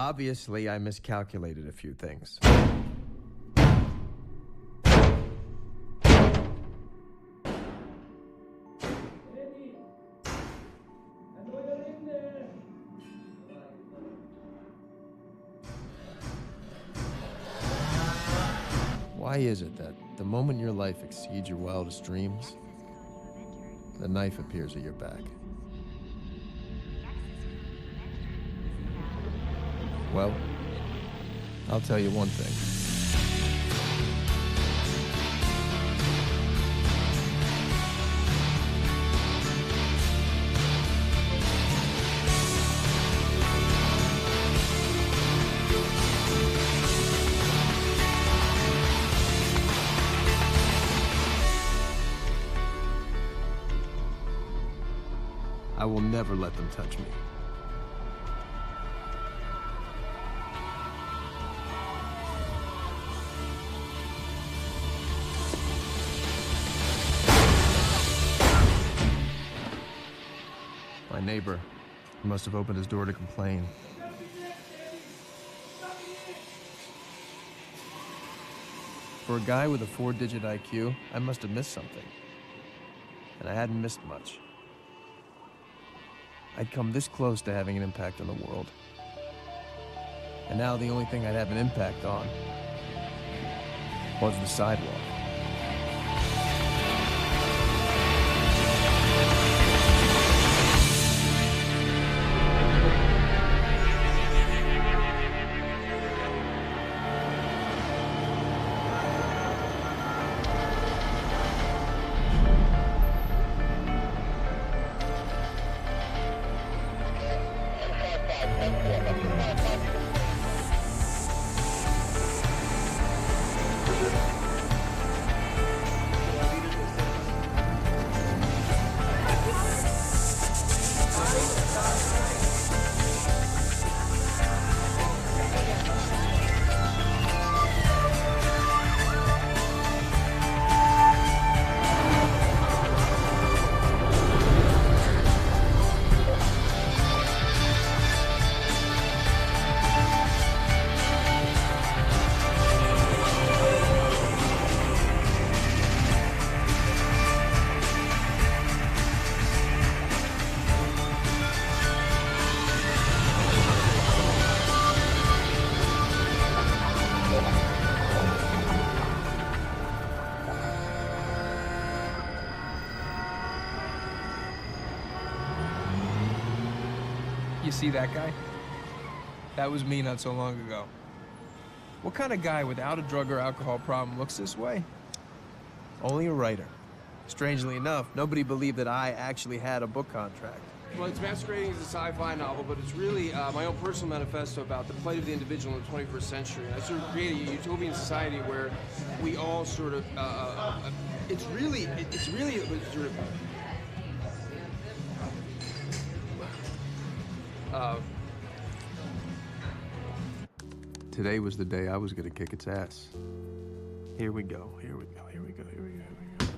Obviously, I miscalculated a few things. Why is it that the moment your life exceeds your wildest dreams, the knife appears at your back? Well, I'll tell you one thing. I will never let them touch me. My neighbor, he must have opened his door to complain. For a guy with a 4-digit IQ, I must have missed something. And I hadn't missed much. I'd come this close to having an impact on the world. And now the only thing I'd have an impact on was the sidewalk. You see that guy? That was me not so long ago. What kind of guy without a drug or alcohol problem looks this way? Only a writer. Strangely enough, nobody believed that I actually had a book contract. Well, it's masquerading as a sci-fi novel, but it's really my own personal manifesto about the plight of the individual in the 21st century. I sort of created a utopian society where we all sort of, it's really sort of, Today was the day I was gonna kick its ass. Here we go, here we go, here we go, here we go, here we go.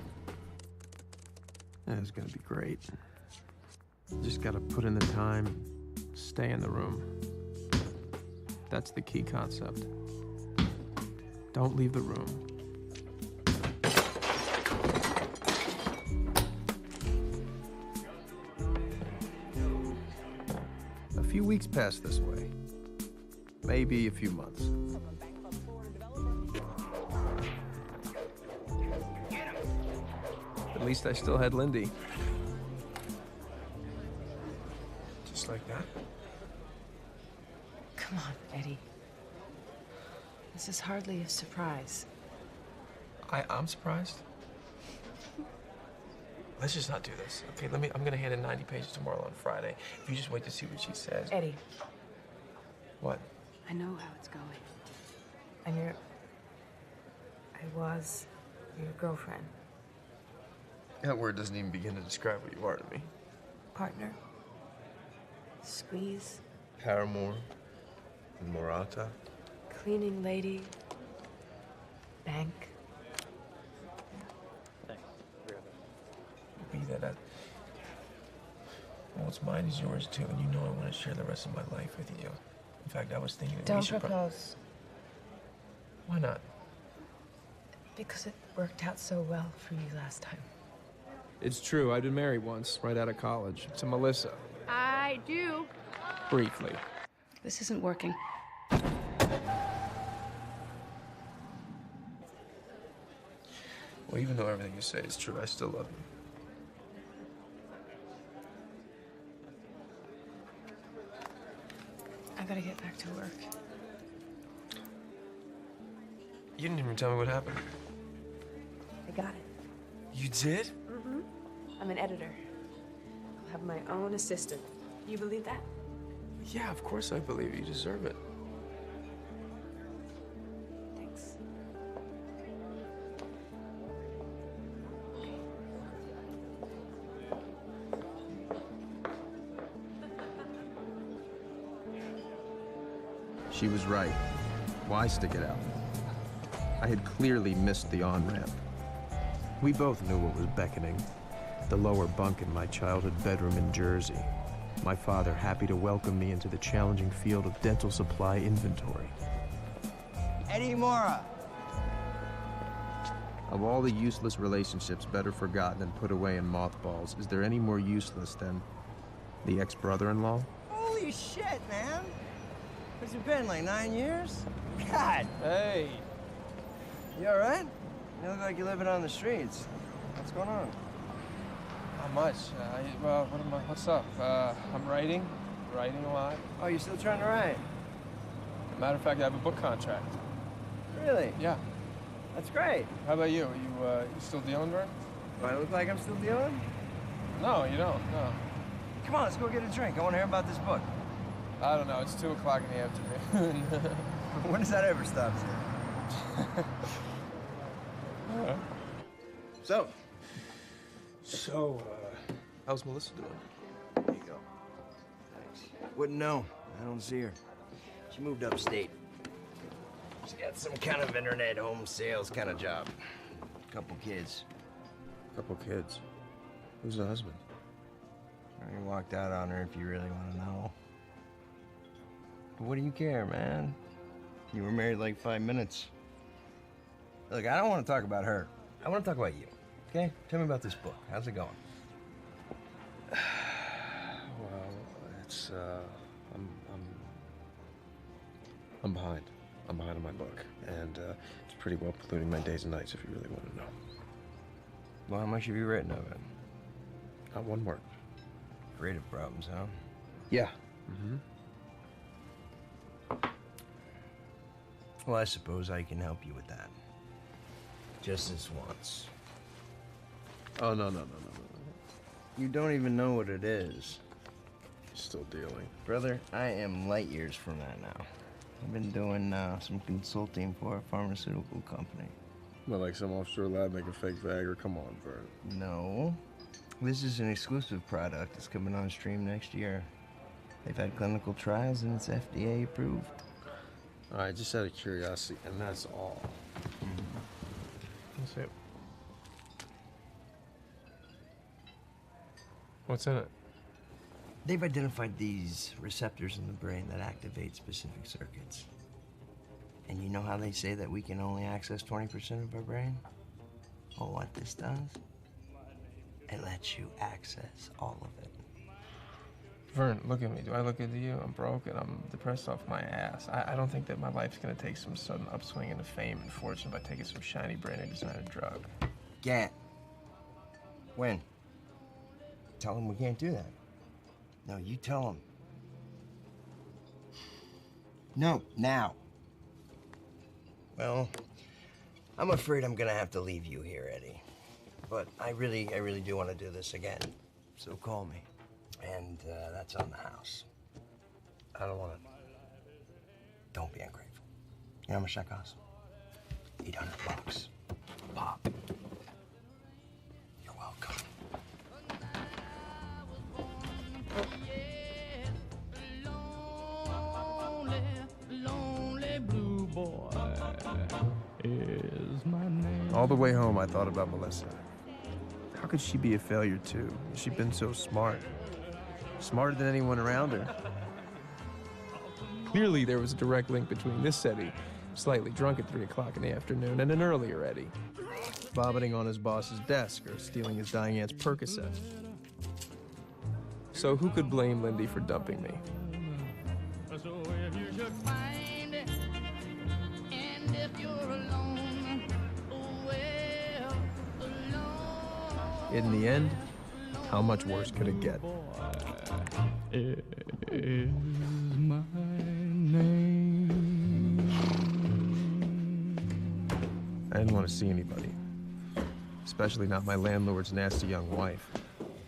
That's gonna be great. Just gotta put in the time, stay in the room. That's the key concept. Don't leave the room. A few weeks pass this way. Maybe a few months. At least I still had Lindy. Just like that. Come on, Eddie. This is hardly a surprise. I'm surprised. Let's just not do this. Okay, I'm gonna hand in 90 pages tomorrow on Friday. If you just wait to see what she says. Eddie. What? I know how it's going. I was your girlfriend. That word doesn't even begin to describe what you are to me. Partner. Squeeze. Paramore. Morata. Cleaning lady. Bank. Be that what's mine is yours too, and you know I want to share the rest of my life with you. In fact, I was thinking that we Don't should propose. Why not? Because it worked out so well for you last time. It's true. I've been married once, right out of college, to Melissa. I do. Briefly. This isn't working. Well, even though everything you say is true, I still love you. I gotta get back to work. You didn't even tell me what happened. I got it. You did? I'm an editor. I'll have my own assistant. You believe that? Yeah, of course I believe you. You deserve it. Thanks. She was right. Why stick it out? I had clearly missed the on-ramp. We both knew what was beckoning. The lower bunk in my childhood bedroom in Jersey. My father happy to welcome me into the challenging field of dental supply inventory. Eddie Mora. Of all the useless relationships better forgotten and put away in mothballs, is there any more useless than the ex-brother-in-law? Holy shit, man. Where's it been, like 9 years? God. Hey. You all right? You look like you're living on the streets. What's going on? Not much. What's up? I'm writing a lot. Oh, you're still trying to write? Matter of fact, I have a book contract. Really? Yeah. That's great. How about you? You still dealing, Vern? Do I look like I'm still dealing? No, you don't. No. Come on, let's go get a drink. I want to hear about this book. I don't know. It's 2 o'clock in the afternoon. When does that ever stop, sir? So, how's Melissa doing? There you go. Thanks. Wouldn't know. I don't see her. She moved upstate. She's got some kind of internet home sales kind of job. Couple kids. Couple kids. Who's the husband? You walked out on her if you really want to know. But what do you care, man? You were married like 5 minutes. Look, I don't want to talk about her. I want to talk about you. Okay? Tell me about this book. How's it going? Well, it's I'm behind. I'm behind on my book, and it's pretty well polluting my days and nights. If you really want to know. Well, how much have you written of it? Not one word. Creative problems, huh? Yeah. Well, I suppose I can help you with that. Just this once. Oh no. You don't even know what it is. Still dealing. Brother, I am light years from that now. I've been doing some consulting for a pharmaceutical company. Not like some offshore lab making fake Viagra. Come on, Vern. No. This is an exclusive product. It's coming on stream next year. They've had clinical trials and it's FDA approved. All right, just out of curiosity, and that's all. Let's see it. What's in it? They've identified these receptors in the brain that activate specific circuits. And you know how they say that we can only access 20% of our brain? Well, what this does, it lets you access all of it. Vern, look at me. Do I look good to you? I'm broke and I'm depressed off my ass. I don't think that my life's gonna take some sudden upswing into fame and fortune by taking some shiny branded designer drug. Can't. When? Tell them we can't do that. No, you tell them. No, now. Well, I'm afraid I'm gonna have to leave you here, Eddie. But I really do want to do this again. So call me. And that's on the house. I don't want to. Don't be ungrateful. You know how much that costs? $800. Pop. You're welcome. Lonely blue boy is my name. All the way home, I thought about Melissa. How could she be a failure too? She'd been so smart. Smarter than anyone around her. Clearly, there was a direct link between this Eddie, slightly drunk at 3 o'clock in the afternoon, and an earlier Eddie, vomiting on his boss's desk or stealing his dying aunt's Percocet. So who could blame Lindy for dumping me? In the end, how much worse could it get? Is my name. I didn't want to see anybody, especially not my landlord's nasty young wife.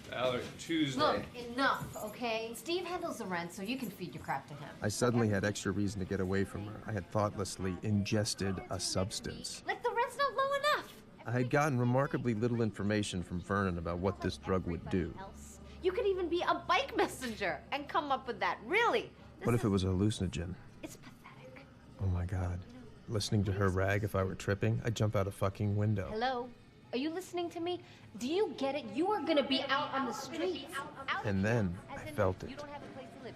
Valerie, Tuesday. Look, enough, okay? Steve handles the rent, so you can feed your crap to him. I suddenly had extra reason to get away from her. I had thoughtlessly ingested a substance. Like the rent's not low enough. I had gotten remarkably little information from Vernon about what this drug would do. You could even be a bike messenger and come up with that. Really? What if it was a hallucinogen? It's pathetic. Oh my God. Listening to her rag if I were tripping, I'd jump out a fucking window. Hello? Are you listening to me? Do you get it? You are gonna be out on the streets. And then I felt it. You don't have a place to live.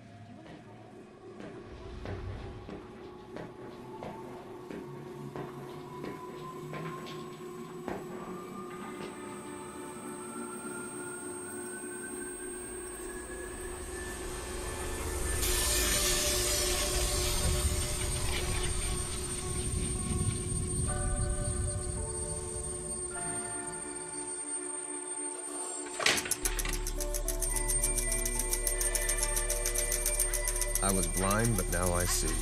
I was blind, but now I see.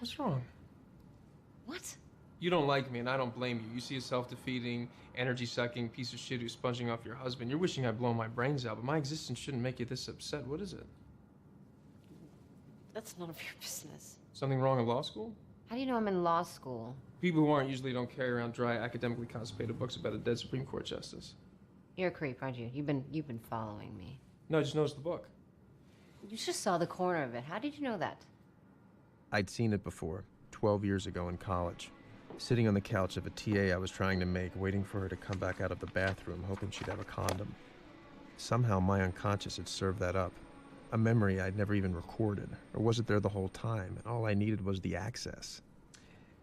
What's wrong? What? You don't like me, and I don't blame you. You see a self-defeating, energy-sucking piece of shit who's sponging off your husband. You're wishing I'd blow my brains out, but my existence shouldn't make you this upset. What is it? That's none of your business. Something wrong in law school? How do you know I'm in law school? People who aren't usually don't carry around dry, academically constipated books about a dead Supreme Court justice. You're a creep, aren't you? You've been following me. No, I just noticed the book. You just saw the corner of it. How did you know that? I'd seen it before, 12 years ago in college. Sitting on the couch of a TA I was trying to make, waiting for her to come back out of the bathroom, hoping she'd have a condom. Somehow my unconscious had served that up. A memory I'd never even recorded, or was it there the whole time, and all I needed was the access.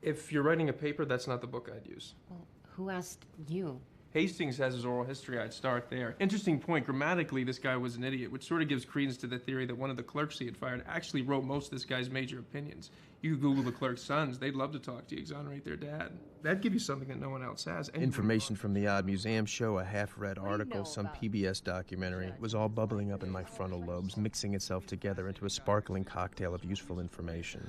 If you're writing a paper, that's not the book I'd use. Well, who asked you? Hastings has his oral history. I'd start there. Interesting point. Grammatically, this guy was an idiot, which sort of gives credence to the theory that one of the clerks he had fired actually wrote most of this guy's major opinions. You could Google the clerk's sons. They'd love to talk to you, exonerate their dad. That'd give you something that no one else has. Information from the Odd Museum show, a half-read article, some PBS documentary. It was all bubbling up in my frontal lobes, mixing itself together into a sparkling cocktail of useful information.